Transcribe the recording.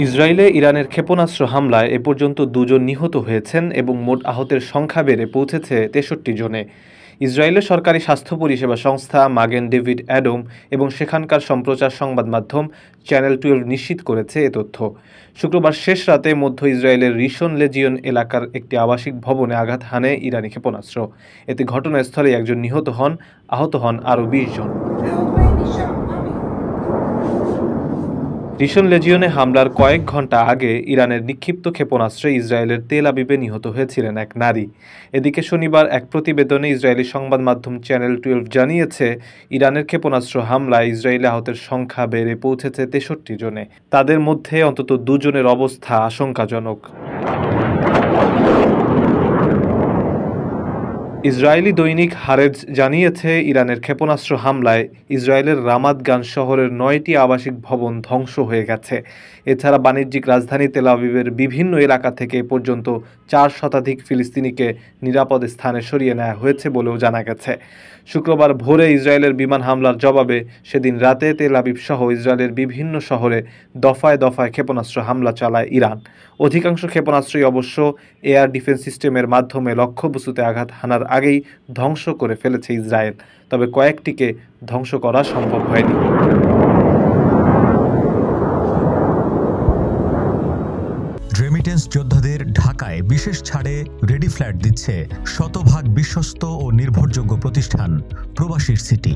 ইসরায়েলে ইরানের ক্ষেপণাস্ত্র হামলায় এ পর্যন্ত দুজন নিহত হয়েছেন এবং মোট আহতের সংখ্যা বেড়ে পৌঁছেছে ৬৩ জনে। ইসরায়েলের সরকারি স্বাস্থ্য পরিষেবা সংস্থা মাগেন ডেভিড অ্যাডম এবং সেখানকার সম্প্রচার সংবাদ মাধ্যম চ্যানেল ১২ নিশ্চিত করেছে এ তথ্য। শুক্রবার শেষ রাতে মধ্য ইসরায়েলের রিশন লেজিয়ন এলাকার একটি আবাসিক ভবনে আঘাত হানে ইরানি ক্ষেপণাস্ত্র। এতে ঘটনাস্থলে একজন নিহত হন, আহত হন আরও ২০ জন। রিশন লেজিয়নে হামলার কয়েক ঘণ্টা আগে ইরানের নিক্ষিপ্ত ক্ষেপণাস্ত্রে ইসরায়েলের তেল আবিবে নিহত হয়েছিলেন এক নারী। এদিকে শনিবার এক প্রতিবেদনে ইসরায়েলি সংবাদ মাধ্যম চ্যানেল ১২ জানিয়েছে, ইরানের ক্ষেপণাস্ত্র হামলায় ইসরায়েলে আহতের সংখ্যা বেড়ে পৌঁছেছে ৬৩ জনে। তাদের মধ্যে অন্তত দুজনের অবস্থা আশঙ্কাজনক। ইসরায়েলি দৈনিক হারেজ জানিয়েছে, ইরানের ক্ষেপণাস্ত্র হামলায় ইসরায়েলের রামাত গান শহরের ৯টি আবাসিক ভবন ধ্বংস হয়ে গেছে। এছাড়া বাণিজ্যিক রাজধানী তেল আবিবের বিভিন্ন এলাকা থেকে এ পর্যন্ত ৪ শতাধিক ফিলিস্তিনিকে নিরাপদ স্থানে সরিয়ে নেওয়া হয়েছে বলেও জানা গেছে। শুক্রবার ভোরে ইসরায়েলের বিমান হামলার জবাবে সেদিন রাতে তেল আবিব সহ ইসরায়েলের বিভিন্ন শহরে দফায় দফায় ক্ষেপণাস্ত্র হামলা চালায় ইরান। অধিকাংশ ক্ষেপণাস্ত্রই অবশ্য এয়ার ডিফেন্স সিস্টেমের মাধ্যমে লক্ষ্যবস্তুতে আঘাত হানার আগেই ধ্বংস করে ফেলেছে ইসরায়েল, তবে কয়েকটিকে ধ্বংস করা সম্ভব হয়নি। রেমিটেন্স যোদ্ধাদের ঢাকায় বিশেষ ছাড়ে রেডি ফ্ল্যাট দিচ্ছে শতভাগ বিশ্বস্ত ও নির্ভরযোগ্য প্রতিষ্ঠান প্রবাসীর সিটি।